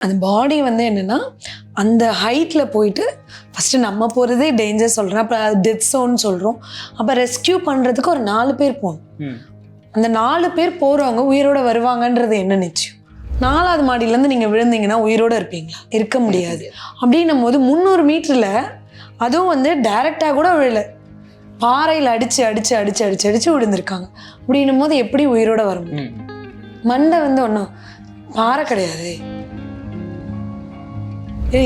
அந்த பாடி வந்து என்னென்னா அந்த ஹைட்டில் போயிட்டு ஃபஸ்ட்டு நம்ம போகிறதே டேஞ்சர் சொல்கிறேன், அப்போ டெத் ஸோன்னு சொல்கிறோம். அப்போ ரெஸ்கியூ பண்ணுறதுக்கு ஒரு 4 பேர் போகணும். அந்த 4 பேர் போகிறவங்க உயிரோடு வருவாங்கன்றது என்ன நிச்சயம்? 4வது மாடியிலேருந்து நீங்கள் விழுந்தீங்கன்னா உயிரோடு இருப்பீங்களா? இருக்க முடியாது. அப்படின்னும் போது 300 மீட்டரில் அதுவும் வந்து டைரெக்டாக கூட விழலை, பாறையில் அடித்து அடித்து அடித்து அடித்து அடித்து விழுந்திருக்காங்க. அப்படின்னும் போது எப்படி உயிரோடு வர முடியும்? மண்டை வந்து ஒன்றும் பாறை கிடையாது.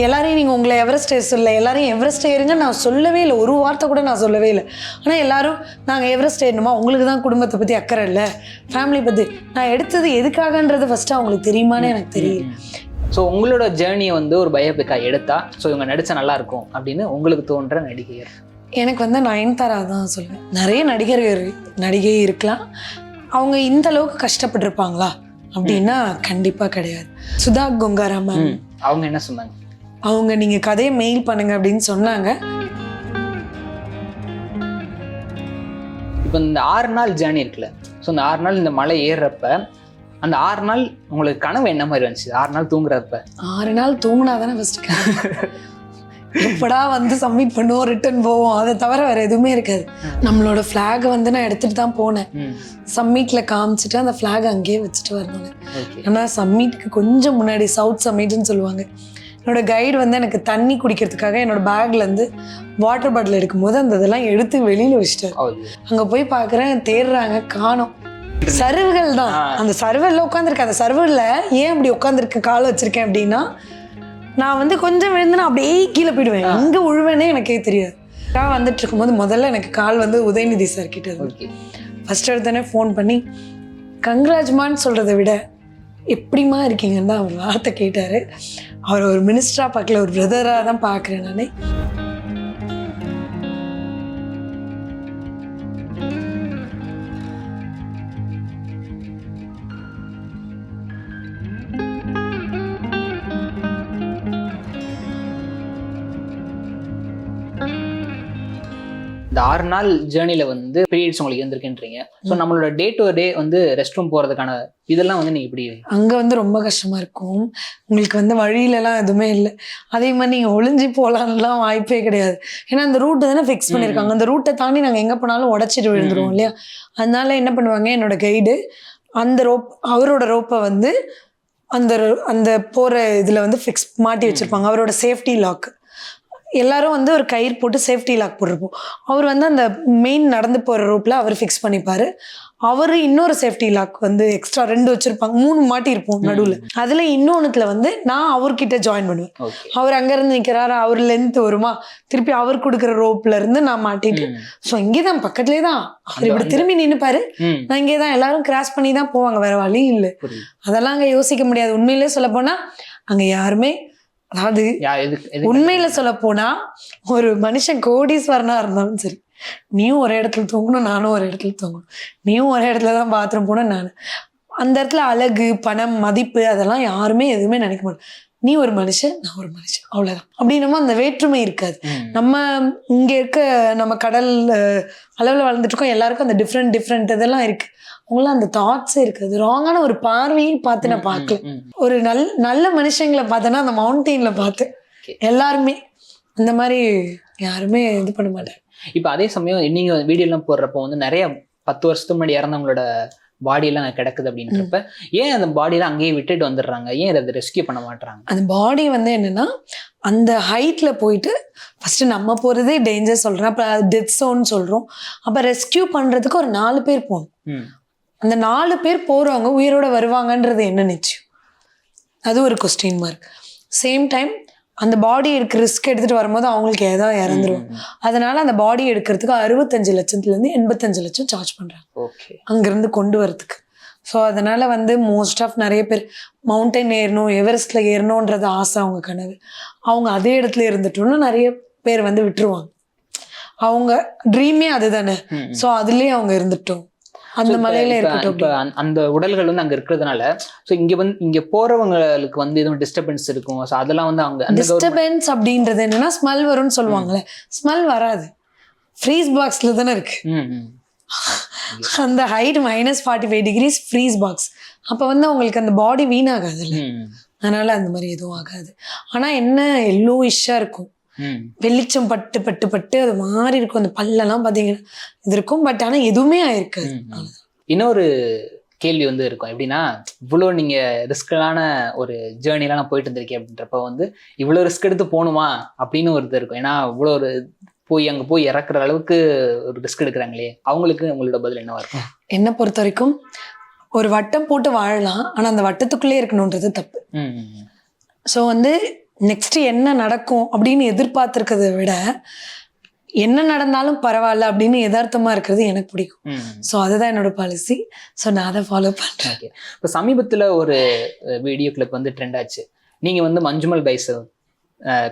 எல்லாரையும் நீங்கள் உங்களை எவரெஸ்ட் ஏற சொல்ல, எல்லாரையும் எவரெஸ்ட் ஏறுங்க நான் சொல்லவே இல்லை, ஒரு வார்த்தை கூட நான் சொல்லவே இல்லை. ஆனால் எல்லாரும் நாங்கள் எவரெஸ்ட் ஏறணுமா, உங்களுக்கு தான் குடும்பத்தை பற்றி அக்கறை இல்லை, ஃபேமிலி பற்றி. நான் எடுத்தது எதுக்காகன்றது ஃபஸ்ட்டு அவங்களுக்கு தெரியுமான்னு எனக்கு தெரியல. ஸோ உங்களோட ஜேர்னியை வந்து ஒரு பயோபிக்காக எடுத்தா ஸோ இவங்க நடித்தா நல்லாயிருக்கும் அப்படின்னு உங்களுக்கு தோன்ற நடிகையர்? எனக்கு வந்து நயன்தாரா தான் சொல்லுவேன். நிறைய நடிகை இருக்கலாம், அவங்க இந்த அளவுக்கு கஷ்டப்பட்டிருப்பாங்களா அப்படின்னா கண்டிப்பாக கிடையாது. சுதா கொங்காரா மேம் அவங்க என்ன சொன்னாங்க? அவங்க நீங்கள் கதையை மெயில் பண்ணுங்க அப்படின்னு சொன்னாங்க. இப்போ இந்த 6 நாள் ஜேர்னி இருக்குல்ல, ஸோ இந்த 6 நாள் இந்த மலை ஏறுறப்ப அந்த 6 நாள் உங்களுக்கு கனவு என்ன மாதிரி வந்துச்சு? 6 நாள் தூங்குறப்ப? 6 நாள் தூங்கினா தானே ஃபஸ்ட்டு எப்படா வந்து சப்மிட் பண்ணுவோம், ரிட்டர்ன் போவோம், அதை தவிர வேறு எதுவுமே இருக்காது. நம்மளோட ஃப்ளாகை வந்து நான் எடுத்துகிட்டு தான் போனேன். சம்மிட்டில் காமிச்சிட்டு அந்த ஃப்ளாக் அங்கேயே வச்சுட்டு வரணும். ஆனால் சம்மிட்டுக்கு கொஞ்சம் முன்னாடி சவுத் சம்மிட்னு சொல்லுவாங்க, என்னோட கைடு வந்து எனக்கு தண்ணி குடிக்கிறதுக்காக என்னோட பேக்லேருந்து வாட்டர் பாட்டில் எடுக்கும்போது அந்த இதெல்லாம் எடுத்து வெளியில் வச்சுட்டாரு. அங்கே போய் பார்க்குறேன், தேடுறாங்க, காணோம். சருவுகள் தான், அந்த சருவலில் உட்காந்துருக்கேன். அந்த சருவில் ஏன் அப்படி உட்காந்துருக்கேன், காலை வச்சுருக்கேன் அப்படின்னா, நான் வந்து கொஞ்சம் விழுந்துனா அப்படியே கீழே போயிடுவேன், எங்கே உழுவேனே எனக்கே தெரியாது. வந்துட்டு இருக்கும்போது முதல்ல எனக்கு கால் வந்து உதயநிதி சார் கிட்ட ஃபஸ்ட் எடுத்தோடனே ஃபோன் பண்ணி கங்க்ராஜ்மான்னு சொல்கிறத விட எப்படிமா இருக்கீங்கன்னு தான் அவர் வார்த்தை கேட்டார். அவர் ஒரு மினிஸ்டராக பார்க்கல, ஒரு பிரதராக தான் பார்க்குறேன் நான். இந்த 6 நாள் ஜேர்னியில் வந்து பீரியட்ஸ் உங்களுக்கு இருந்திருக்குன்றீங்க. ஸோ நம்மளோட டே டு டே வந்து ரெஸ்ட் ரூம் போகிறதுக்கான இதெல்லாம் வந்து நீங்கள் இப்படி அங்கே வந்து ரொம்ப கஷ்டமாக இருக்கும். உங்களுக்கு வந்து வழியிலலாம் எதுவுமே இல்லை. அதே மாதிரி நீங்கள் ஒளிஞ்சி போகலான்லாம் வாய்ப்பே கிடையாது. ஏன்னா அந்த ரூட்டு தானே ஃபிக்ஸ் பண்ணியிருக்காங்க. அந்த ரூட்டை தாண்டி நாங்கள் எங்கே போனாலும் உடச்சிட்டு விழுந்துருவோம் இல்லையா? அதனால என்ன பண்ணுவாங்க, என்னோட கைடு அந்த அவரோட ரோப்பை வந்து அந்த போகிற இதில் வந்து மாட்டி வச்சுருப்பாங்க. அவரோட சேஃப்டி லாக் எல்லாரும் வந்து ஒரு கயிறு போட்டு சேஃப்டி லாக் போட்டிருப்போம். அவர் வந்து அந்த மெயின் நடந்து போகிற ரோப்பில் அவர் ஃபிக்ஸ் பண்ணிப்பார். அவர் இன்னொரு சேஃப்டி லாக் வந்து எக்ஸ்ட்ரா 2 வச்சுருப்பாங்க, 3 மாட்டியிருப்போம் நடுவில். அதில் இன்னொன்றுத்தில் வந்து நான் அவர்கிட்ட ஜாயின் பண்ணுவேன். அவர் அங்கேருந்து நிற்கிறாரு, அவர் லென்த் வருமா, திருப்பி அவர் கொடுக்குற ரோப்ல இருந்து நான் மாட்டிட்டு, ஸோ இங்கே தான் பக்கத்துலேயே தான் அவர் இப்படி திரும்பி நின்றுப்பாரு, நான் இங்கே தான், எல்லாரும் கிராஸ் பண்ணி தான் போவாங்க, வேற வழி இல்லை. அதெல்லாம் அங்கே யோசிக்க முடியாது. உண்மையிலே சொல்ல போனால் அங்கே யாருமே, அதாவது உண்மையில சொல்ல போனா ஒரு மனுஷன் கோடீஸ்வரனா இருந்தாலும் சரி, நீயும் ஒரு இடத்துல தூங்கணும், நானும் ஒரு இடத்துல தூங்கணும், நீயும் ஒரு இடத்துல தான் பாத்ரூம் போன, நான் அந்த இடத்துல அழகு, பணம், மதிப்பு அதெல்லாம் யாருமே எதுவுமே நினைக்க மாட்டோம். நீ ஒரு மனுஷன், நான் ஒரு மனுஷன், அவ்வளவுதான். அப்படின்னமோ அந்த வேற்றுமை இருக்காது. நம்ம இங்க இருக்க நம்ம கடல் அளவுல வளர்ந்துட்டு இருக்கோம், எல்லாருக்கும் அந்த டிஃப்ரெண்ட் இதெல்லாம் இருக்கு. அவங்களாம் அந்த தாட்ஸே இருக்காது. ராங்கான ஒரு பார்வையை பார்த்து நான் பார்க்கல. ஒரு நல்ல மனுஷங்களை பார்த்தேன்னா அந்த மவுண்டெயின்ல பார்த்தேன். எல்லாருமே அந்த மாதிரி யாருமே இது பண்ண மாட்டேன். இப்போ அதே சமயம் நீங்க வீடியோலாம் போடுறப்போ வந்து நிறைய 10 வருஷத்துக்கு முன்னாடி இறந்தவங்களோட பாடியெல்லாம் கிடக்குது அப்படின்றப்ப ஏன் அந்த பாடியெல்லாம் அங்கேயே விட்டுட்டு வந்துடுறாங்க? ஏன் அதை ரெஸ்கியூ பண்ண மாட்டாங்க? அந்த பாடி வந்து என்னன்னா அந்த ஹைட்ல போயிட்டு ஃபர்ஸ்ட் நம்ம போறதே டேஞ்சர் சொல்றேன், அப்ப டெத் ஸோன்னு சொல்றோம். அப்ப ரெஸ்கியூ பண்றதுக்கு ஒரு 4 பேர் போகணும். அந்த 4 பேர் போறவங்க உயிரோட வருவாங்கன்றது என்ன நிச்சயம்? அது ஒரு கொஸ்டின் மார்க். சேம் டைம் அந்த பாடி எடுக்க ரிஸ்க் எடுத்துட்டு வரும்போது அவங்களுக்கு ஏதாவது இறந்துருவாங்க. அதனால அந்த பாடி எடுக்கிறதுக்கு 65 லட்சத்துலேருந்து 85 லட்சம் சார்ஜ் பண்றாங்க அங்கிருந்து கொண்டு வரதுக்கு. ஸோ அதனால வந்து மோஸ்ட் ஆஃப் நிறைய பேர் மவுண்டைன் ஏறணும், எவரெஸ்ட்ல ஏறணுன்றது ஆசை, அவங்க கனவு. அவங்க அதே இடத்துல இருந்துட்டோம்னா நிறைய பேர் வந்து விட்டுருவாங்க. அவங்க ட்ரீமே அதுதானே. ஸோ அதுலயே அவங்க இருந்துட்டோம், அந்த மலையில இருக்கட்டும். அந்த உடல்கள் வந்து அங்க இருக்கிறதுனால ஸோ இங்க போறவங்களுக்கு வந்து எதுவும் டிஸ்டர்பன்ஸ் இருக்கும். ஸோ அதெல்லாம் வந்து அவங்க டிஸ்டர்பன்ஸ் அப்படின்றது என்னன்னா ஸ்மெல் வரும்னு சொல்லுவாங்கல்ல, ஸ்மெல் வராது, ஃப்ரீஸ் பாக்ஸ்ல தானே இருக்கு. அந்த ஹைட் -45 டிகிரிஸ் ஃப்ரீஸ் பாக்ஸ். அப்ப வந்து அவங்களுக்கு அந்த பாடி வீணாகாதுல்ல, அதனால அந்த மாதிரி எதுவும் ஆகாது. ஆனா என்ன எல்லோயிஷ்ஷா இருக்கும், வெளிச்சம் பட்டு பட்டு பட்டு அது மாதிரி இருக்கும். அந்த பல்லெல்லாம் பாத்தீங்கன்னா இது இருக்கும். பட் ஆனா எதுவுமே ஆயிருக்காது. இன்னொரு கேள்வி வந்து இருக்கும், எப்படின்னா இவ்வளோ நீங்க ரிஸ்கான ஒரு ஜேர்னிலாம் நான் போயிட்டு இருந்திருக்கேன் அப்படின்றப்ப வந்து இவ்வளோ ரிஸ்க் எடுத்து போகணுமா அப்படின்னு ஒரு இது இருக்கும். ஏன்னா இவ்வளோ ஒரு அங்கே போய் இறக்குற அளவுக்கு ஒரு ரிஸ்க் எடுக்கிறாங்களே, அவங்களுக்கு உங்களோட பதில் என்னவா இருக்கும்? என்னை பொறுத்த வரைக்கும் ஒரு வட்டம் போட்டு வாழலாம், ஆனா அந்த வட்டத்துக்குள்ளே இருக்கணுன்றது தப்பு. ஸோ வந்து நெக்ஸ்ட் என்ன நடக்கும் அப்படின்னு எதிர்பார்த்துருக்கிறத விட என்ன நடந்தாலும் பரவாயில்ல அப்படின்னு யதார்த்தமா இருக்கிறது எனக்கு பிடிக்கும். ஸோ அதுதான் என்னோட பாலிசி. ஸோ நான் அதை ஃபாலோ பண்றேன். ஓகே. இப்போ சமீபத்தில் ஒரு வீடியோ கிளிப் வந்து ட்ரெண்ட் ஆச்சு. நீங்க வந்து மஞ்சுமல் பைஸ்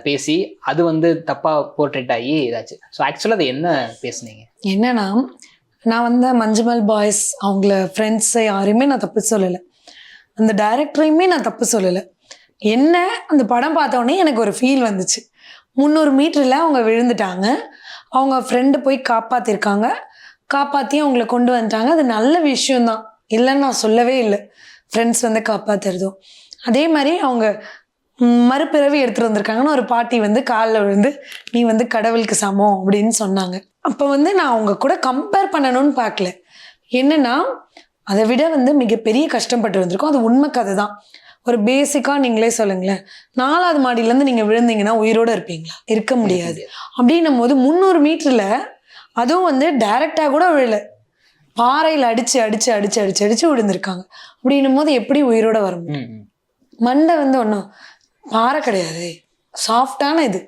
பேசி அது வந்து தப்பா போர்ட்ரேட் ஆகி இதாச்சு. ஸோ ஆக்சுவலாக அது என்ன பேசுனீங்க? என்னன்னா, நான் வந்து மஞ்சுமல் பாய்ஸ் அவங்கள ஃப்ரெண்ட்ஸை யாரையுமே நான் தப்பு சொல்லலை, அந்த டைரக்டரையுமே நான் தப்பு சொல்லலை. என்ன அந்த படம் பார்த்தோன்னே எனக்கு ஒரு ஃபீல் வந்துச்சு. 300 மீட்டரில் அவங்க விழுந்துட்டாங்க, அவங்க ஃப்ரெண்டு போய் காப்பாற்றிருக்காங்க, காப்பாற்றி அவங்கள கொண்டு வந்துட்டாங்க. அது நல்ல விஷயம்தான், இல்லைன்னு நான் சொல்லவே இல்லை. ஃப்ரெண்ட்ஸ் வந்து காப்பாற்றுறதும் அதே மாதிரி அவங்க மறுபிறவி எடுத்துகிட்டு வந்திருக்காங்கன்னு ஒரு பாட்டி வந்து காலில் விழுந்து நீ வந்து கடவுளுக்கு சமம் அப்படின்னு சொன்னாங்க. அப்போ வந்து நான் அவங்க கூட கம்பேர் பண்ணணும்னு பார்க்கல. என்னன்னா அதை விட வந்து மிகப்பெரிய கஷ்டப்பட்டு வந்திருக்கோம். அது உண்மை கதை தான். ஒரு பேசிக்காக நீங்களே சொல்லுங்களேன், 4வது மாடியிலேருந்து நீங்கள் விழுந்தீங்கன்னா உயிரோடு இருப்பீங்களா? இருக்க முடியாது. அப்படின்னும் போது 300 மீட்டரில் அதுவும் வந்து டைரெக்டாக கூட விழல, பாறையில் அடித்து அடித்து அடித்து அடித்து அடித்து விழுந்திருக்காங்க. அப்படின்னும் போது எப்படி உயிரோட வர முடியும்? மண்டை வந்து ஒன்றும் பாறை கிடையாது, சாஃப்டான இது.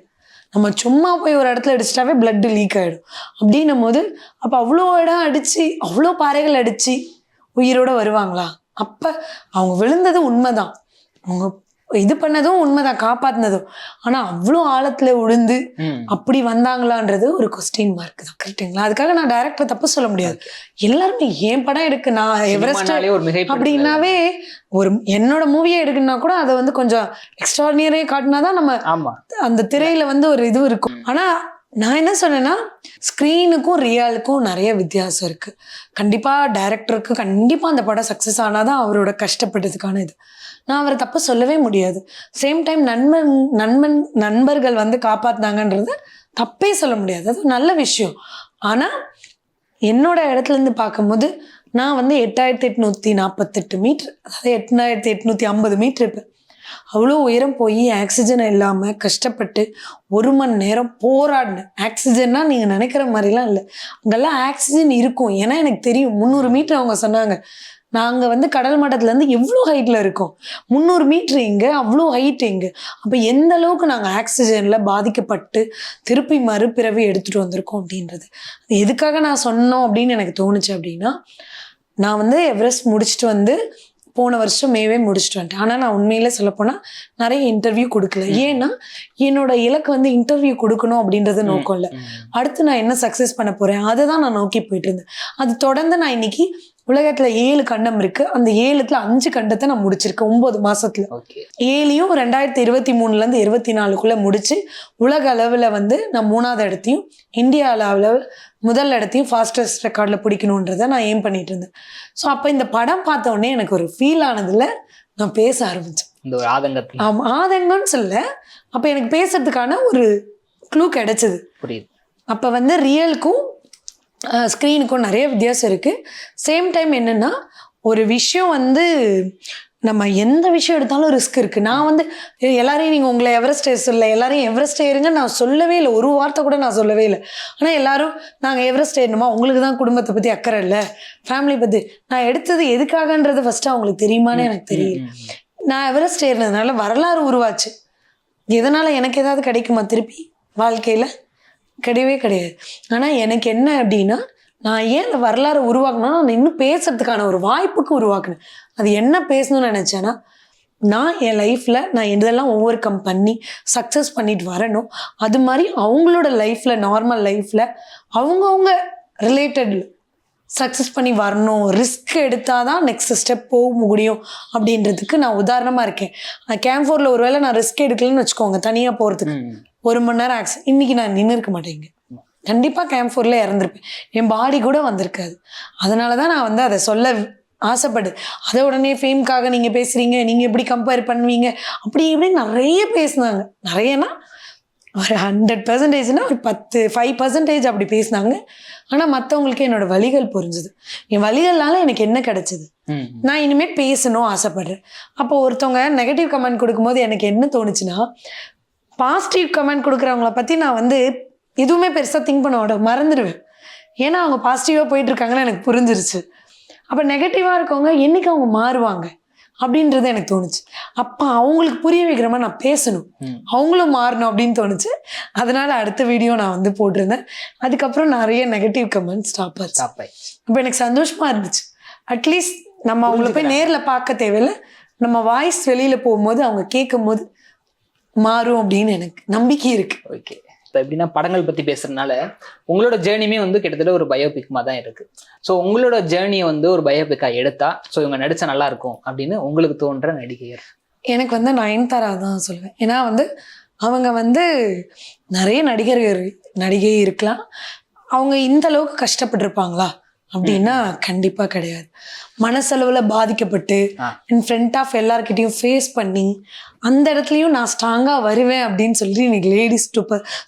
நம்ம சும்மா போய் ஒரு இடத்துல அடிச்சிட்டாவே பிளட்டு லீக் ஆகிடும். அப்படின்னும் போது அப்போ அவ்வளோ இடம் அடித்து அவ்வளோ பாறைகள் அடித்து உயிரோட வருவாங்களா? அப்போ அவங்க விழுந்தது உண்மைதான், அவங்க இது பண்ணதும் உண்மைதான், காப்பாத்தினதும். ஆனா அவ்வளோ ஆழத்துல விழுந்து அப்படி வந்தாங்களான்றது ஒரு கொஸ்டின் மார்க் தான். கரெக்டுங்களா? அதுக்காக நான் டைரக்டர் தப்பு சொல்ல முடியாது. எல்லாருமே ஏன் படம் எடுக்கு, நான் எவரெஸ்ட் அப்படின்னாவே ஒரு என்னோட மூவியே எடுக்குன்னா கூட அதை வந்து கொஞ்சம் எக்ஸ்ட்ராடினரியா காட்டினாதான் நம்ம அந்த திரையில வந்து ஒரு இது இருக்கும். ஆனா நான் என்ன சொன்னேன்னா, ஸ்க்ரீனுக்கும் ரியாலுக்கும் நிறைய வித்தியாசம் இருக்கு. கண்டிப்பா டைரக்டருக்கு கண்டிப்பா அந்த படம் சக்சஸ் ஆனாதான் அவரோட கஷ்டப்பட்டதுக்கான இது. நான் அவரை தப்பு சொல்லவே முடியாது. சேம் டைம் நண்பர்கள் வந்து காப்பாத்தினாங்கன்றது தப்பே சொல்ல முடியாது, அது நல்ல விஷயம். ஆனா என்னோட இடத்துல இருந்து பார்க்கும்போது நான் வந்து 8848 மீட்டர், அதாவது 8850 மீட்டர் இருப்பேன். அவ்வளோ உயரம் போய் ஆக்சிஜன் இல்லாமல் கஷ்டப்பட்டு 1 மணி நேரம் போராடினேன். ஆக்சிஜன்னா நீங்கள் நினைக்கிற மாதிரிலாம் இல்லை, அங்கெல்லாம் ஆக்சிஜன் இருக்கும். ஏன்னா எனக்கு தெரியும் 300 மீட்டர் அவங்க சொன்னாங்க. நாங்கள் வந்து கடல் மட்டத்துலேருந்து எவ்வளோ ஹைட்டில் இருக்கோம், 300 மீட்ரு இங்கே, அவ்வளோ ஹைட் இங்கே. அப்போ எந்த அளவுக்கு நாங்கள் ஆக்சிஜனில் பாதிக்கப்பட்டு திருப்பி மறுபிறவி எடுத்துகிட்டு வந்திருக்கோம் அப்படின்றது. அது எதுக்காக நான் சொன்னோம் அப்படின்னு எனக்கு தோணுச்சு அப்படின்னா, நான் வந்து எவரெஸ்ட் முடிச்சுட்டு வந்து போன வருஷம் மேவே முடிச்சுட்டு வந்துட்டேன். ஆனால் நான் உண்மையிலே சொல்லப்போனால் நிறைய இன்டர்வியூ கொடுக்கல. ஏன்னா என்னோட இலக்கு வந்து இன்டர்வியூ கொடுக்கணும் அப்படின்றது நோக்கம் இல்லை. அடுத்து நான் என்ன சக்ஸஸ் பண்ண போகிறேன் அதை தான் நான் நோக்கி போயிட்டு இருந்தேன். அது தொடர்ந்து நான் இன்னைக்கு உலகத்துல 7 கண்டம் இருக்கு, அந்த 7த்துல 5 கண்டத்தை நான் முடிச்சிருக்கேன் 9 மாசத்துல. 7யும் 2023லேருந்து 24க்குள்ள முடிச்சு உலக அளவுல வந்து நான் 3வது இடத்தையும் இந்தியா அளவுல முதல் இடத்தையும் ஃபாஸ்டஸ்ட் ரெக்கார்ட்ல பிடிக்கணுன்றதை நான் ஏம் பண்ணிட்டு இருந்தேன். ஸோ அப்போ இந்த படம் பார்த்த உடனே எனக்கு ஒரு ஃபீல் ஆனதுல நான் பேச ஆரம்பிச்சேன். இந்த ஒரு ஆதங்கத்தில், ஆமாம் ஆதங்கம்னு சொல்ல, அப்போ எனக்கு பேசுறதுக்கான ஒரு க்ளூ கிடைச்சது. புரியுது. அப்போ வந்து ரியலுக்கும் ஸ்க்ரீனுக்கும் நிறைய வித்தியாசம் இருக்குது. சேம் டைம் என்னென்னா, ஒரு விஷயம் வந்து நம்ம எந்த விஷயம் எடுத்தாலும் ரிஸ்க் இருக்குது. நான் வந்து எல்லாரையும் நீங்கள் உங்களை எவரெஸ்ட் ஏற சொல்ல, எல்லாரையும் எவரெஸ்ட் ஏறுங்க நான் சொல்லவே இல்லை, ஒரு வார்த்தை கூட நான் சொல்லவே இல்லை. ஆனால் எல்லாரும் நாங்கள் எவரெஸ்ட் ஏறணுமா, உங்களுக்கு தான் குடும்பத்தை பற்றி அக்கறை இல்லை, ஃபேமிலி பற்றி. நான் எடுத்தது எதுக்காகன்றது ஃபஸ்ட்டு அவங்களுக்கு தெரியுமான்னு எனக்கு தெரியல. நான் எவரெஸ்ட் ஏறினதுனால வரலாறு உருவாச்சு. எதனால் எனக்கு ஏதாவது கிடைக்குமா திருப்பி வாழ்க்கையில்? கிடையவே கிடையாது. ஆனால் எனக்கு என்ன அப்படின்னா, நான் ஏன் அந்த வரலாறு உருவாக்குனா, நான் இன்னும் பேசுறதுக்கான ஒரு வாய்ப்புக்கு உருவாக்குனேன். அது என்ன பேசணும்னு நினச்சேன்னா, நான் என் லைஃப்பில் நான் இதெல்லாம் ஓவர் கம் பண்ணி சக்ஸஸ் பண்ணிட்டு வரணும். அது மாதிரி அவங்களோட லைஃப்பில், நார்மல் லைஃப்பில் அவங்கவுங்க ரிலேட்டட் சக்ஸஸ் பண்ணி வரணும். ரிஸ்க் எடுத்தால் தான் நெக்ஸ்ட் ஸ்டெப் போக முடியும் அப்படின்றதுக்கு நான் உதாரணமாக இருக்கேன். கேம்ப் 4ல ஒருவேளை நான் ரிஸ்க் எடுக்கலன்னு வச்சுக்கோங்க, தனியாக போகிறதுக்கு 1 மணி நேரம் ஆக்சிடென்ட், இன்னைக்கு நான் நின்று இருக்க மாட்டேங்க, கண்டிப்பாக கேம்ப் 4ல இறந்துருப்பேன், என் பாடி கூட வந்திருக்காது. அதனால தான் நான் வந்து அதை சொல்ல ஆசைப்படு. அதை உடனே ஃபேம்காக நீங்கள் பேசுகிறீங்க, நீங்கள் எப்படி கம்பேர் பண்ணுவீங்க, அப்படி இப்படி நிறைய பேசினாங்க. நிறையனா ஒரு 100%னா ஒரு 5% அப்படி பேசினாங்க. ஆனால் மற்றவங்களுக்கு என்னோட வலிகள் புரிஞ்சுது. என் வலிகள்னால எனக்கு என்ன கிடைச்சது, நான் இனிமேல் பேசணும் ஆசைப்படுறேன். அப்போ ஒருத்தவங்க நெகட்டிவ் கமெண்ட் கொடுக்கும்போது எனக்கு என்ன தோணுச்சுன்னா, பாசிட்டிவ் கமெண்ட் கொடுக்குறவங்கள பற்றி நான் வந்து எதுவுமே பெருசாக திங்க் பண்ண மறந்துடுவேன். ஏன்னா அவங்க பாசிட்டிவாக போயிட்டு இருக்காங்கன்னு எனக்கு புரிஞ்சிருச்சு. அப்போ நெகட்டிவாக இருக்கவங்க என்னைக்கு அவங்க மாறுவாங்க அப்படின்றது எனக்கு தோணுச்சு. அப்போ அவங்களுக்கு புரிய வைக்கிற மாதிரி நான் பேசணும், அவங்களும் மாறணும் அப்படின்னு தோணுச்சு. அதனால அடுத்த வீடியோ நான் வந்து போட்டிருந்தேன். அதுக்கப்புறம் நிறைய நெகட்டிவ் கமெண்ட் ஸ்டாப் ஆச்சு. அப்போ எனக்கு சந்தோஷமா இருந்துச்சு. அட்லீஸ்ட் நம்ம அவங்கள போய் நேரில் பார்க்க தேவையில்லை, நம்ம வாய்ஸ் வெளியில போகும்போது அவங்க கேட்கும் போது மாறும் அப்படின்னு எனக்கு நம்பிக்கை இருக்கு. ஓகே, இப்போ எப்படின்னா படங்கள் பற்றி பேசுறதுனால உங்களோட ஜேர்னியுமே வந்து கிட்டத்தட்ட ஒரு பயோபிக்மா தான் இருக்கு. ஸோ உங்களோட ஜேர்னியை வந்து ஒரு பயோபிக்காக எடுத்தா ஸோ இவங்க நடிச்சா நல்லா இருக்கும் அப்படின்னு உங்களுக்கு தோன்ற நடிகையர்? எனக்கு வந்து நயன்தாரா தான் சொல்லுவேன். ஏன்னா வந்து அவங்க வந்து நிறைய நடிகை இருக்கலாம், அவங்க இந்த அளவுக்கு கஷ்டப்பட்டிருப்பாங்களா அப்படின்னா கண்டிப்பா கிடையாது. மனசளவுல பாதிக்கப்பட்டு இன் ஃப்ரண்ட் ஆஃப் எல்லார்கிட்டையும் ஃபேஸ் பண்ணி அந்த இடத்துலையும் நான் ஸ்ட்ராங்கா வருவேன் அப்படின்னு சொல்லி இன்னைக்கு லேடிஸ்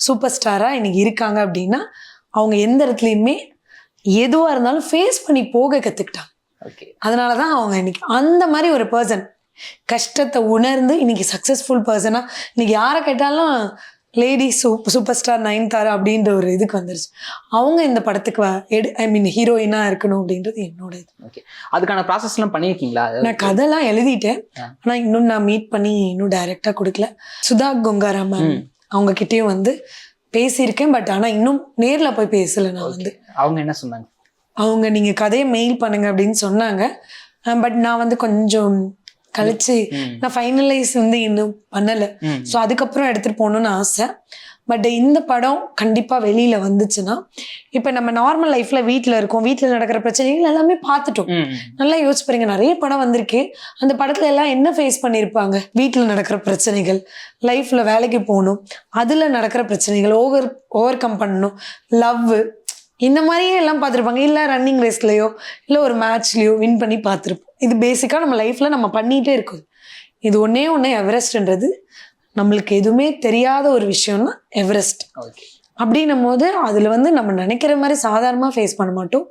சூப்பர் ஸ்டாரா இன்னைக்கு இருக்காங்க. அப்படின்னா அவங்க எந்த இடத்துலையுமே எதுவா இருந்தாலும் ஃபேஸ் பண்ணி போக கத்துக்கிட்டாங்க. அதனாலதான் அவங்க இன்னைக்கு அந்த மாதிரி ஒரு பர்சன் கஷ்டத்தை உணர்ந்து இன்னைக்கு சக்சஸ்ஃபுல் பர்சனா இன்னைக்கு யாரை கேட்டாலும் லேடி சூப்பர் ஸ்டார் நயன்தாரா அப்படின்ற ஒரு இதுக்கு வந்துருச்சு. அவங்க இந்த படத்துக்கு ஹீரோயினா இருக்கணும் அப்படின்றது என்னோட இது. ஓகே, அதுக்கான ப்ராசஸ் எல்லாம் பண்ணியிருக்கீங்களா? நான் கதைலாம் எழுதிட்டேன், ஆனா இன்னும் நான் மீட் பண்ணி இன்னும் டைரக்டா கொடுக்கல. சுதா கொங்காரா மேம் அவங்க கிட்டேயும் வந்து பேசியிருக்கேன், பட் ஆனா இன்னும் நேர்ல போய் பேசல. நான் வந்து அவங்க என்ன சொன்னாங்க? அவங்க நீங்க கதையை மெயில் பண்ணுங்க அப்படின்னு சொன்னாங்க. பட் நான் வந்து கொஞ்சம் கழிச்சு நான் ஃபைனலைஸ் வந்து இன்னும் பண்ணலை. ஸோ அதுக்கப்புறம் எடுத்துட்டு போகணும்னு ஆசை. பட் இந்த படம் கண்டிப்பா வெளியில வந்துச்சுன்னா, இப்ப நம்ம நார்மல் லைஃப்ல வீட்டுல இருக்கோம், வீட்டுல நடக்கிற பிரச்சனைகள் எல்லாமே பார்த்துட்டோம். நல்லா யோசிச்சு பாருங்க, நிறைய படம் வந்திருக்கு. அந்த படத்துல எல்லாம் என்ன ஃபேஸ் பண்ணியிருப்பாங்க? வீட்டுல நடக்கிற பிரச்சனைகள், லைஃப்ல வேலைக்கு போகணும், அதுல நடக்கிற பிரச்சனைகள் ஓவர் கம் பண்ணணும், லவ், இந்த மாதிரியே எல்லாம் பார்த்துருப்பாங்க. இல்லை ரன்னிங் ரேஸ்லையோ இல்லை ஒரு மேட்ச்லையோ வின் பண்ணி பார்த்துருப்போம். இது பேசிக்காக நம்ம லைஃப்பில் நம்ம பண்ணிகிட்டே இருக்கோம். இது ஒன்றே எவரெஸ்ட்ன்றது நம்மளுக்கு எதுவுமே தெரியாத ஒரு விஷயம்னா எவரெஸ்ட். அப்படின்னும் போது அதில் வந்து நம்ம நினைக்கிற மாதிரி சாதாரணமாக ஃபேஸ் பண்ண மாட்டோம்.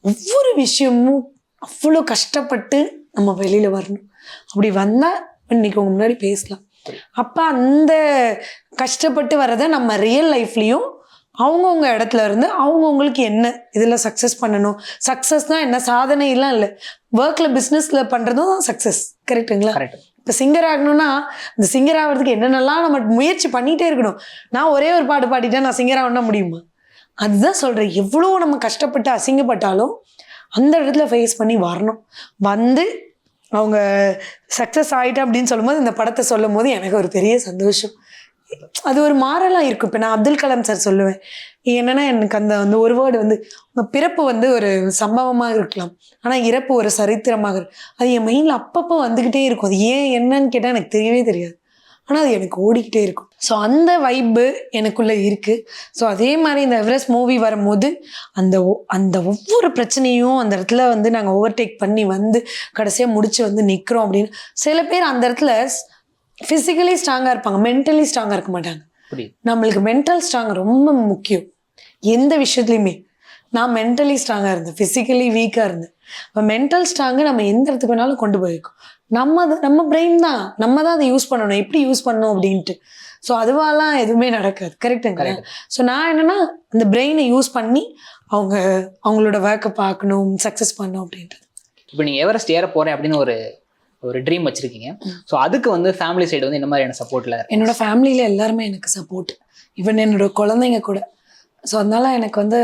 ஒவ்வொரு விஷயமும் அவ்வளோ கஷ்டப்பட்டு நம்ம வெளியில் வரணும். அப்படி வந்தால் இன்னைக்கு உங்க முன்னாடி பேசலாம். அப்போ அந்த கஷ்டப்பட்டு வர்றதை நம்ம ரியல் லைஃப்லேயும் அவங்கவுங்க இடத்துல இருந்து அவங்கவுங்களுக்கு என்ன இதில் சக்ஸஸ் பண்ணணும். சக்ஸஸ்னா என்ன, சாதனை எல்லாம் இல்லை, ஒர்க்கில் பிஸ்னஸில் பண்ணுறதும் தான் சக்ஸஸ். கரெக்டுங்களா? இப்போ சிங்கர் ஆகணும்னா இந்த சிங்கர் ஆகிறதுக்கு என்னென்னலாம் நம்ம முயற்சி பண்ணிகிட்டே இருக்கணும். நான் ஒரே ஒரு பாட்டு பாடிட்டேன் நான் சிங்கர் ஆகணும்னா முடியுமா? அதுதான் சொல்கிறேன். எவ்வளோ நம்ம கஷ்டப்பட்டு அசிங்கப்பட்டாலும் அந்த இடத்துல ஃபேஸ் பண்ணி வரணும். வந்து அவங்க சக்ஸஸ் ஆகிட்டேன் அப்படின்னு சொல்லும்போது, இந்த படத்தை சொல்லும் போது எனக்கு ஒரு பெரிய சந்தோஷம். அது ஒரு மாறலாம் இருக்கும். இப்போ நான் அப்துல் கலாம் சார் சொல்லுவேன் என்னன்னா, எனக்கு அந்த வந்து ஒரு வேர்டு வந்து உங்க பிறப்பு வந்து ஒரு சம்பவமாக இருக்கலாம், ஆனா இறப்பு ஒரு சரித்திரமாக இருக்கு. அது என் மைண்ட்ல அப்பப்போ வந்துகிட்டே இருக்கும். அது ஏன் என்னன்னு கேட்டால் எனக்கு தெரியவே தெரியாது, ஆனா அது எனக்கு ஓடிக்கிட்டே இருக்கும். ஸோ அந்த வைப்பு எனக்குள்ள இருக்கு. ஸோ அதே மாதிரி இந்த எவரெஸ்ட் மூவி வரும்போது அந்த ஒவ்வொரு பிரச்சனையும் அந்த இடத்துல வந்து நாங்கள் ஓவர்டேக் பண்ணி வந்து கடைசியாக முடிச்சு வந்து நிற்கிறோம் அப்படின்னு. சில பேர் அந்த இடத்துல ஃபிசிக்கலி ஸ்ட்ராங்காக இருப்பாங்க, மென்டலி ஸ்ட்ராங்காக இருக்க மாட்டாங்க. நம்மளுக்கு மென்டல் ஸ்ட்ராங் ரொம்ப முக்கியம் எந்த விஷயத்துலையுமே. நான் மென்டலி ஸ்ட்ராங்காக இருந்தேன், ஃபிசிக்கலி வீக்காக இருந்தேன். இப்போ மென்டல் ஸ்ட்ராங்கு நம்ம எந்த இடத்துக்கு வேணாலும் கொண்டு போயிருக்கோம். நம்ம பிரெயின் தான், நம்ம தான் அதை யூஸ் பண்ணணும், எப்படி யூஸ் பண்ணணும் அப்படின்ட்டு. ஸோ அதுவாலாம் எதுவுமே நடக்காது. கரெக்டுங்க? ஸோ நான் என்னன்னா அந்த பிரெயினை யூஸ் பண்ணி அவங்களோட ஒர்க்கை பார்க்கணும், சக்ஸஸ் பண்ணணும் அப்படின்ட்டு. இப்போ நீங்கள் எவரெஸ்ட் ஏற போகிறேன் அப்படின்னு ஒரு ட்ரீம் வச்சிருக்கீங்க. ஸோ அதுக்கு வந்து ஃபேமிலி சைடு வந்து என்ன மாதிரியான சப்போர்ட்ல? என்னோட ஃபேமிலியில எல்லாருமே எனக்கு சப்போர்ட், ஈவன் என்னோட குழந்தைங்க கூட. ஸோ அதனால எனக்கு வந்து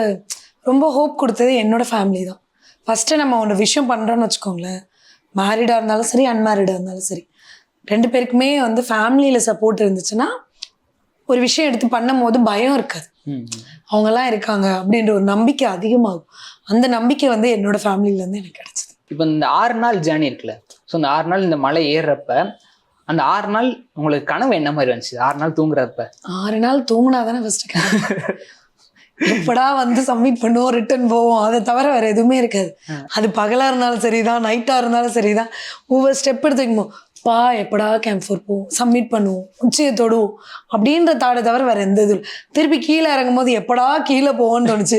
ரொம்ப ஹோப் கொடுத்தது என்னோட ஃபேமிலி தான். ஃபர்ஸ்ட் நம்ம ஒரு விஷயம் பண்றோம்னு வச்சுக்கோங்களேன், மேரிடா இருந்தாலும் சரி அன்மேரிடா இருந்தாலும் சரி, ரெண்டு பேருக்குமே வந்து ஃபேமிலியில சப்போர்ட் இருந்துச்சுன்னா ஒரு விஷயம் எடுத்து பண்ணும் போது பயம் இருக்காது. அவங்கெல்லாம் இருக்காங்க அப்படின்ற ஒரு நம்பிக்கை அதிகமாகும். அந்த நம்பிக்கை வந்து என்னோட ஃபேமிலியில இருந்து எனக்கு கிடைச்சது. இப்போ இந்த 6 நாள் ஜேர்னி இருக்குல்ல, ஸோ இந்த 6 நாள் இந்த மலை ஏறுறப்ப அந்த 6 நாள் உங்களுக்கு கனவு என்ன மாதிரி வந்துச்சு? 6 நாள் தூங்குறப்ப? 6 நாள் தூங்குனா தானே ஃபர்ஸ்ட் எப்படா வந்து சப்மிட் பண்ணுவோம், ரிட்டர்ன் போவோம், அதை தவிர வேற எதுவுமே இருக்காது. அது பகலா இருந்தாலும் சரிதான், நைட்டா இருந்தாலும் சரிதான், ஒவ்வொரு ஸ்டெப் எடுத்து வைக்கும்போது பா எப்படா கேம்ப் 4 போவோம், சப்மிட் பண்ணுவோம், உச்சியை தொடுவோம் அப்படின்ற தாடை தவிர வேற எந்த இது இல்லை. திருப்பி கீழே இறங்கும் போது எப்படா கீழே போவோம்னு தோணுச்சு,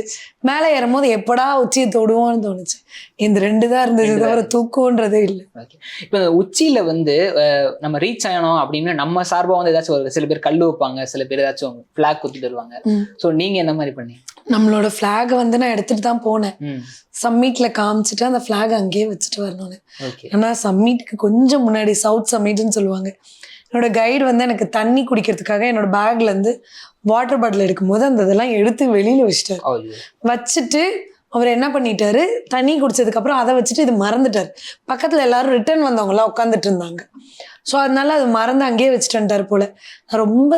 மேலே ஏறும் போது எப்படா உச்சியை தொடுவோம்னு தோணுச்சு. இந்த 2 தான் இருந்தது தவிர தூக்கம்ன்றதே இல்லை. இப்போ உச்சியில வந்து நம்ம ரீச் ஆகணும் அப்படின்னு நம்ம சார்பா வந்து ஏதாச்சும் சில பேர் கல்லு வைப்பாங்க, சில பேர் ஏதாச்சும் ஃபிளாக் குத்திட்டு வருவாங்க. ஸோ நீங்க என்ன மாதிரி பண்ணீங்க? நம்மளோட ஃபிளாக் வந்து நான் எடுத்துட்டு தான் போனேன். சம்மிட்ல காமிச்சிட்டு அந்த ஃபிளாக் அங்கேயே வச்சுட்டு வரணும்னு. ஆனா சம்மிட்க்கு கொஞ்சம் முன்னாடி சவுத் சம்மிட்னு சொல்லுவாங்க, என்னோட கைடு வந்து எனக்கு தண்ணி குடிக்கிறதுக்காக என்னோட பேக்ல இருந்து வாட்டர் பாட்டில் எடுக்கும்போது அந்த இதெல்லாம் எடுத்து வெளியில வச்சுட்டு அவர் என்ன பண்ணிட்டாரு, தண்ணி குடிச்சதுக்கு அப்புறம் அதை வச்சுட்டு இது மறந்துட்டாரு. பக்கத்துல எல்லாரும் ரிட்டர்ன் வந்தவங்கலாம் உட்காந்துட்டு இருந்தாங்க. ஸோ அதனால அது மறந்து அங்கேயே வச்சுட்டு வந்துட்டாரு போல. நான் ரொம்ப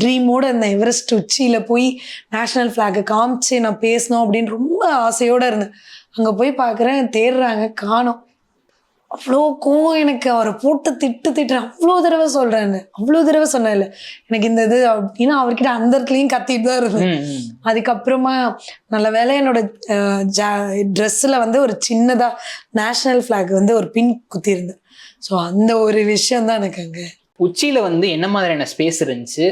ட்ரீமோட இருந்தேன், எவரெஸ்ட் உச்சியில போய் நேஷனல் ஃபிளாகை காமிச்சு நான் பேசணும் அப்படின்னு ரொம்ப ஆசையோட இருந்தேன். அங்க போய் பார்க்குறேன், தேடுறாங்க, காணோம். அவ்வளோ கோவம் எனக்கு. அவரை போட்டு திட்டுறேன், அவ்வளோ தடவை சொல்றேன், அவ்வளோ தடவை சொன்னேன் இல்லை எனக்கு இந்த இது அப்படின்னா, அவர்கிட்ட அந்த இடத்துலையும் கத்திட்டு தான் இருந்தேன். அதுக்கப்புறமா நல்ல வேலை என்னோட ட்ரெஸ்ஸில் வந்து ஒரு சின்னதா நேஷனல் ஃபிளாக் வந்து ஒரு பின் குத்தி இருந்தேன். ஸோ அந்த ஒரு விஷயம் தான் எனக்கு. அங்க உச்சியில வந்து என்ன மாதிரியான ஸ்பேஸ் இருந்துச்சு,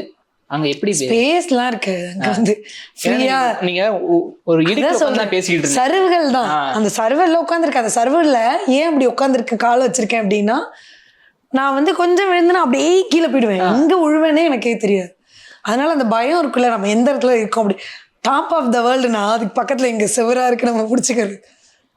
அங்க எப்படி ஸ்பேஸ்லாம் இருக்கு அங்க வந்து ஃப்ரீயா? நீங்க ஒரு இடுப்புல பேசிக்கிட்டு இருந்தீங்க, சர்வுகள் தான். அந்த சர்வர்ல உட்காந்துருக்கேன். அந்த சர்வர்ல ஏன் அப்படி உட்காந்துருக்க கால் வச்சிருக்கேன் அப்படின்னா, நான் வந்து கொஞ்சம் விழுந்துனா அப்படியே கீழே போயிடுவேன், எங்க விழுவேனே எனக்கே தெரியாது. அதனால அந்த பயம் இருக்குல்ல, நம்ம எந்த இடத்துல இருக்கோம், அப்படி டாப் ஆஃப் த வேர்ல்டுனா அதுக்கு பக்கத்துல இங்க செவரா இருக்கு, நம்ம பிடிச்சிக்கிறது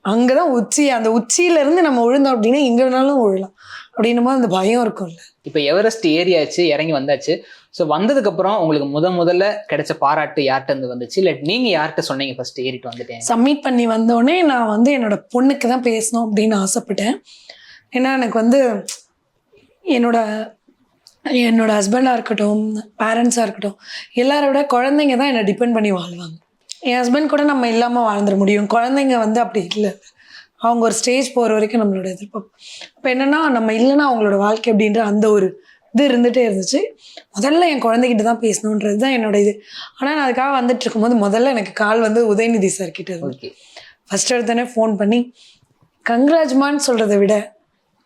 அங்கதான் உச்சி. அந்த உச்சியில இருந்து நம்ம விழுந்தோம் அப்படின்னா எங்க வேணாலும் விழலாம் அப்படின்னும் போது அந்த பயம் இருக்கும்ல. இப்ப எவரெஸ்ட் ஏறியாச்சு, இறங்கி வந்தாச்சு. ஸோ வந்ததுக்கு அப்புறம் உங்களுக்கு முதல்ல கிடைச்ச பாராட்டு யார்கிட்ட இருந்து வந்துச்சு, இல்லை நீங்க யார்கிட்ட சொன்னீங்க ஃபர்ஸ்ட் ஏறிட்டு வந்துட்டேன்? சப்மிட் பண்ணி வந்தோடனே நான் வந்து என்னோட பொண்ணுக்கு தான் பேசணும் அப்படின்னு ஆசைப்பட்டேன். ஏன்னா எனக்கு வந்து என்னோட ஹஸ்பண்டாக இருக்கட்டும், பேரண்ட்ஸாக இருக்கட்டும், எல்லாரோட குழந்தைங்க தான் என்னை டிபெண்ட் பண்ணி வாழ்வாங்க. என் ஹஸ்பண்ட் கூட நம்ம இல்லாமல் வாழ்ந்துட முடியும், குழந்தைங்க வந்து அப்படி இல்லை. அவங்க ஒரு ஸ்டேஜ் போகிற வரைக்கும் நம்மளோட எதிர்பார்ப்பு. இப்போ என்னென்னா, நம்ம இல்லைன்னா அவங்களோட வாழ்க்கை அப்படின்ற அந்த ஒரு இது இருந்துகிட்டே இருந்துச்சு. முதல்ல என் குழந்தைகிட்ட தான் பேசணுன்றது தான் என்னோட இது. ஆனால் நான் அதுக்காக வந்துட்டு இருக்கும்போது முதல்ல எனக்கு கால் வந்து உதயநிதி சார் கிட்ட இருந்துச்சு. ஃபர்ஸ்ட் எடுத்தோடனே ஃபோன் பண்ணி கங்க்ராஜ்மான்னு சொல்கிறத விட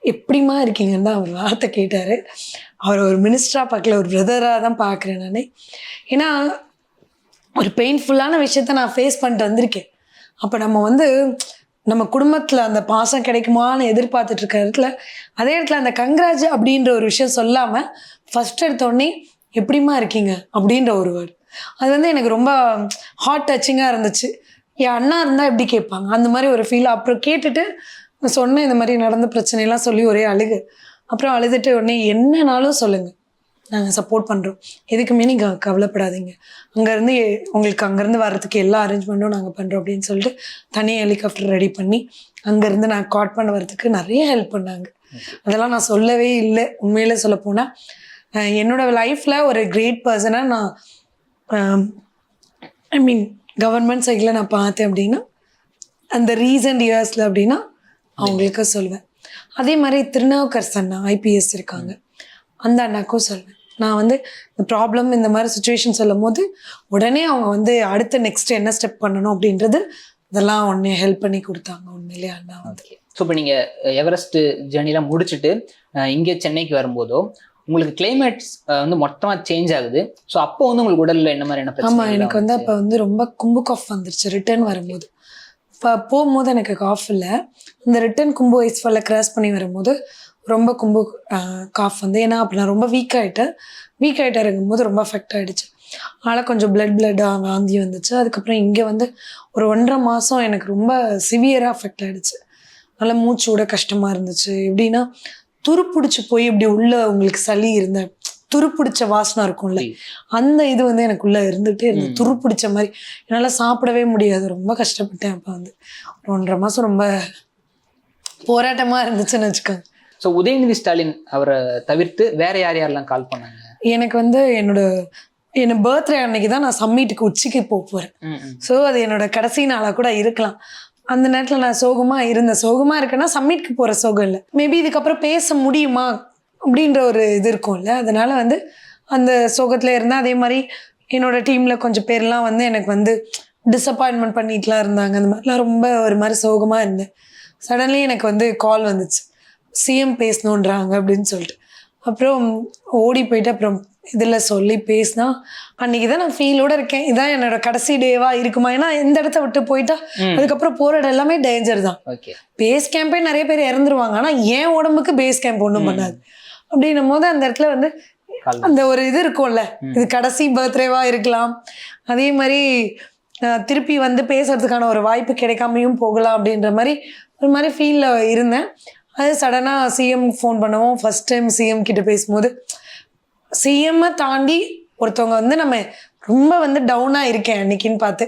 எப்படிமா இருக்கீங்கன்னு தான் அவர் வார்த்தை கேட்டார். அவர் ஒரு மினிஸ்டராக பார்க்கல, ஒரு பிரதராக தான் பார்க்குறேன் நான். ஏன்னா ஒரு பெயின்ஃபுல்லான விஷயத்த நான் ஃபேஸ் பண்ணிட்டு வந்திருக்கேன். அப்போ நம்ம வந்து நம்ம குடும்பத்தில் அந்த பாசம் கிடைக்குமான்னு எதிர்பார்த்துட்டு இருக்க இடத்துல, அதே இடத்துல அந்த கங்க்ராஜ் அப்படின்ற ஒரு விஷயம் சொல்லாமல் ஃபர்ஸ்ட் எடுத்தோடனே எப்படிமா இருக்கீங்க அப்படின்ற ஒரு வேர்டு, அது வந்து எனக்கு ரொம்ப ஹார்ட் டச்சிங்காக இருந்துச்சு. என் அண்ணா இருந்தால் எப்படி கேட்பாங்க அந்த மாதிரி ஒரு ஃபீல். அப்புறம் கேட்டுட்டு நான் சொன்னேன், இந்த மாதிரி நடந்த பிரச்சனைலாம் சொல்லி ஒரே அழுகு. அப்புறம் அழுதுட்டு உடனே என்னன்னாலும் சொல்லுங்கள், நாங்கள் சப்போர்ட் பண்ணுறோம், எதுக்குமே நீங்கள் கவலைப்படாதீங்க, அங்கேருந்து உங்களுக்கு அங்கேருந்து வர்றதுக்கு எல்லா அரேஞ்ச்மெண்ட்டும் நாங்கள் பண்ணுறோம் அப்படின்னு சொல்லிட்டு தனி ஹெலிகாப்டர் ரெடி பண்ணி அங்கேருந்து நான் காட் பண்ண வரதுக்கு நிறைய ஹெல்ப் பண்ணாங்க. அதெல்லாம் நான் சொல்லவே இல்லை. உண்மையிலே சொல்ல போனால் என்னோடய லைஃப்பில் ஒரு கிரேட் பர்சனாக நான் ஐ மீன் கவர்மெண்ட் சைடில் நான் பார்த்தேன் அப்படின்னா அந்த ரீசன்ட் இயர்ஸில் அப்படின்னா அவங்களுக்கு சொல்லுவேன். அதே மாதிரி திருநாவுக்கர் அண்ணா IPS இருக்காங்க, அந்த அண்ணாக்கும் சொல்வேன். நான் வந்து இந்த ப்ராப்ளம் இந்த மாதிரி சுச்சுவேஷன் சொல்லும் போது உடனே அவங்க வந்து அடுத்த நெக்ஸ்ட் என்ன ஸ்டெப் பண்ணணும் அப்படின்றது இதெல்லாம் உடனே ஹெல்ப் பண்ணி கொடுத்தாங்க. உண்மையிலே அண்ணா வந்து. ஸோ இப்போ நீங்கள் எவரெஸ்ட் ஜேர்னிலாம் முடிச்சுட்டு இங்கே சென்னைக்கு வரும்போதோ உங்களுக்கு கிளைமேட்ஸ் வந்து மொத்தமாக சேஞ்ச் ஆகுது. ஸோ அப்போ வந்து உங்களுக்கு உடலில் என்ன மாதிரியான பிரச்சனை? ஆமாம், எனக்கு வந்து அப்போ வந்து ரொம்ப கும்பு காஃப் வந்துருச்சு. ரிட்டர்ன் வரும்போது இப்போ போகும்போது எனக்கு காஃப் இல்லை, இந்த ரிட்டர்ன் கும்பு ஐஸ்ஃபாலை கிராஸ் பண்ணி வரும்போது ரொம்ப கும்பு காஃப் வந்து, ஏன்னா அப்போ நான் ரொம்ப வீக் ஆகிட்டேன் இருக்கும்போது ரொம்ப அஃபெக்ட் ஆகிடுச்சு. அதனால் கொஞ்சம் பிளட்டாக வாந்தி வந்துச்சு. அதுக்கப்புறம் இங்கே வந்து ஒரு 1.5 மாதம் எனக்கு ரொம்ப சிவியராக அஃபெக்ட் ஆகிடுச்சு. நல்லா மூச்சு விட கஷ்டமாக இருந்துச்சு. எப்படின்னா துருப்பிடிச்சி போய் இப்படி உள்ள உங்களுக்கு சளி இருந்த துருப்பிடிச்ச வாசனை இருக்கும்ல, அந்த இது வந்து எனக்குள்ளே இருந்துகிட்டே இருந்தது, துருப்பிடிச்ச மாதிரி. என்னால் சாப்பிடவே முடியாது, ரொம்ப கஷ்டப்பட்டேன். அப்போ வந்து ஒரு 1.5 மாதம் ரொம்ப போராட்டமாக இருந்துச்சுன்னு வச்சுக்கோங்க. ஸோ உதயநிதி ஸ்டாலின் அவரை தவிர்த்து வேற யாரெல்லாம் கால் பண்ணாங்க? எனக்கு வந்து என்னோட பர்த்டே அன்னைக்கு தான் நான் சம்மிட்டுக்கு உச்சிக்கு போகிறேன். ஸோ அது என்னோட கடைசி நாளாக கூட இருக்கலாம். அந்த நேரத்தில் நான் சோகமாக இருக்கேன்னா சம்மிட்டுக்கு போகிற சோகம் இல்லை, மேபி இதுக்கப்புறம் பேச முடியுமா அப்படின்ற ஒரு இது இருக்கும்ல, அதனால வந்து அந்த சோகத்தில் இருந்தால். அதே மாதிரி என்னோட டீமில் கொஞ்சம் பேர்லாம் வந்து எனக்கு வந்து டிசப்பாயின்மெண்ட் பண்ணிட்டுலாம் இருந்தாங்க. அந்த மாதிரிலாம் ரொம்ப ஒரு மாதிரி சோகமாக இருந்தேன். சடன்லி எனக்கு வந்து கால் வந்துச்சு, சிஎம் பேசணுன்றாங்க அப்படின்னு சொல்லிட்டு. அப்புறம் ஓடி போயிட்டு அப்புறம் இதில் சொல்லி பேசினா அன்றைக்கி தான் நான் ஃபீலோடு இருக்கேன். இதான் என்னோட கடைசி டேவாக இருக்குமா? ஏன்னா இந்த இடத்த விட்டு போயிட்டா அதுக்கப்புறம் போகிற இடம் எல்லாமே டேஞ்சர் தான். பேஸ் கேம்பே நிறைய பேர் இறந்துருவாங்க, ஆனால் என் உடம்புக்கு பேஸ் கேம்ப் ஒன்றும் பண்ணாது. அப்படின்னும் போது அந்த இடத்துல வந்து அந்த ஒரு இது இருக்கும்ல, இது கடைசி பர்த்டேவா இருக்கலாம், அதே மாதிரி திருப்பி வந்து பேசுறதுக்கான ஒரு வாய்ப்பு கிடைக்காமையும் போகலாம் அப்படின்ற மாதிரி ஒரு மாதிரி ஃபீல்ல இருந்தேன். அது சடனாக சிஎம் ஃபோன் பண்ணுவோம். ஃபர்ஸ்ட் டைம் சிஎம் கிட்ட பேசும்போது சிஎம்மை தாண்டி ஒருத்தவங்க வந்து நம்ம ரொம்ப வந்து டவுனாக இருக்கேன் அன்னைக்குன்னு பார்த்து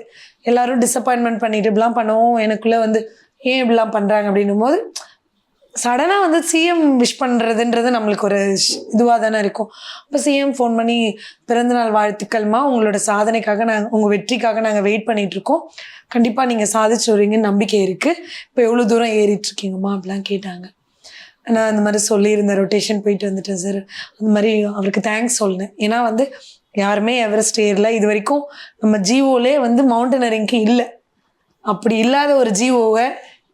எல்லாரும் டிசப்பாயின்மெண்ட் பண்ணிட்டு இப்படிலாம் பண்ணுவோம். எனக்குள்ளே வந்து ஏன் இப்படிலாம் பண்ணுறாங்க அப்படின்னும் போது சடனாக வந்து சிஎம் விஷ் பண்ணுறதுன்றது நம்மளுக்கு ஒரு இதுவாக தானே இருக்கும். அப்போ சிஎம் ஃபோன் பண்ணி பிறந்தநாள் வாழ்த்துக்கள்மா, உங்களோட சாதனைக்காக உங்கள் வெற்றிக்காக நாங்கள் வெயிட் பண்ணிகிட்ருக்கோம், கண்டிப்பாக நீங்கள் சாதிச்சு வரீங்கன்னு நம்பிக்கை இருக்குது, இப்போ எவ்வளோ தூரம் ஏறிட்டுருக்கீங்கம்மா அப்படிலாம் கேட்டாங்க. நான் அந்த மாதிரி சொல்லியிருந்தேன், ரொட்டேஷன் போயிட்டு வந்துட்டேன் சார், அந்த மாதிரி அவருக்கு தேங்க்ஸ் சொன்னேன். ஏன்னா வந்து யாருமே எவரெஸ்ட் ஏறல இது வரைக்கும், நம்ம ஜிஓலே வந்து மவுண்டனரிங்க்கு இல்லை. அப்படி இல்லாத ஒரு ஜிஓவை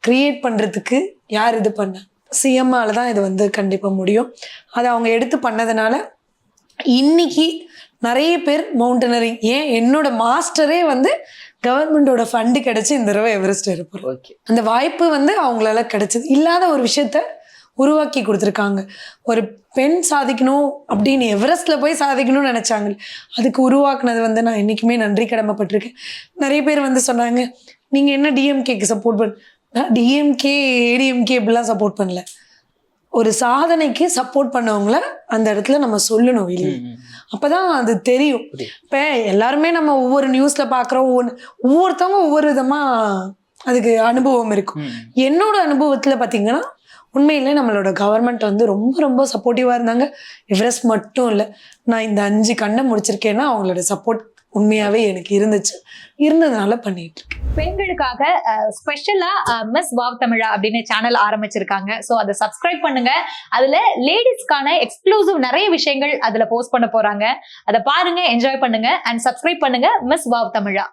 க்ரியேட் பண்ணுறதுக்கு யார் இது பண்ண? சிஎம்மால தான் இது வந்து கண்டிப்பாக முடியும். அதை அவங்க எடுத்து பண்ணதுனால இன்னைக்கு நிறைய பேர் மவுண்டனரிங், ஏன் என்னோட மாஸ்டரே வந்து கவர்மெண்டோட ஃபண்டு கிடைச்சி இந்த தடவை எவரெஸ்ட் இருப்பார். அந்த வாய்ப்பு வந்து அவங்களால கிடைச்சது. இல்லாத ஒரு விஷயத்த உருவாக்கி கொடுத்துருக்காங்க. ஒரு பெண் சாதிக்கணும் அப்படின்னு எவரெஸ்ட்ல போய் சாதிக்கணும்னு நினைச்சாங்க, அதுக்கு உருவாக்குனது வந்து நான் என்றைக்குமே நன்றி கடமைப்பட்டிருக்கேன். நிறைய பேர் வந்து சொன்னாங்க, நீங்கள் என்ன டிஎம்கேக்கு சப்போர்ட் பண்ண? டிஎம்கே ஏடிஎம்கே இப்படிலாம் சப்போர்ட் பண்ணல. ஒரு சாதனைக்கு சப்போர்ட் பண்ணவங்கள அந்த இடத்துல நம்ம சொல்லணும் வெளியே, அப்பதான் அது தெரியும். இப்போ எல்லாருமே நம்ம ஒவ்வொரு நியூஸ்ல பார்க்குறோம், ஒவ்வொருத்தவங்க ஒவ்வொரு விதமாக அதுக்கு அனுபவம் இருக்கும். என்னோட அனுபவத்தில் பார்த்தீங்கன்னா உண்மையிலே நம்மளோட கவர்மெண்ட் வந்து ரொம்ப ரொம்ப சப்போர்ட்டிவாக இருந்தாங்க. எவரெஸ்ட் மட்டும் இல்லை, நான் இந்த 5 கண்டம் முடிச்சிருக்கேன்னா அவங்களோட சப்போர்ட் உண்மையாகவே எனக்கு இருந்ததுனால பண்ணிட்டு இருக்கேன். பெண்களுக்காக ஸ்பெஷலா மிஸ் வாவ் தமிழா அப்படின்னு சேனல் ஆரம்பிச்சிருக்காங்க. ஸோ அதை சப்ஸ்கிரைப் பண்ணுங்க. அதுல லேடிஸ்க்கான எக்ஸ்க்ளூசிவ் நிறைய விஷயங்கள் அதுல போஸ்ட் பண்ண போறாங்க. அதை பாருங்க, என்ஜாய் பண்ணுங்க அண்ட் சப்ஸ்கிரைப் பண்ணுங்க மிஸ் வாவ் தமிழா.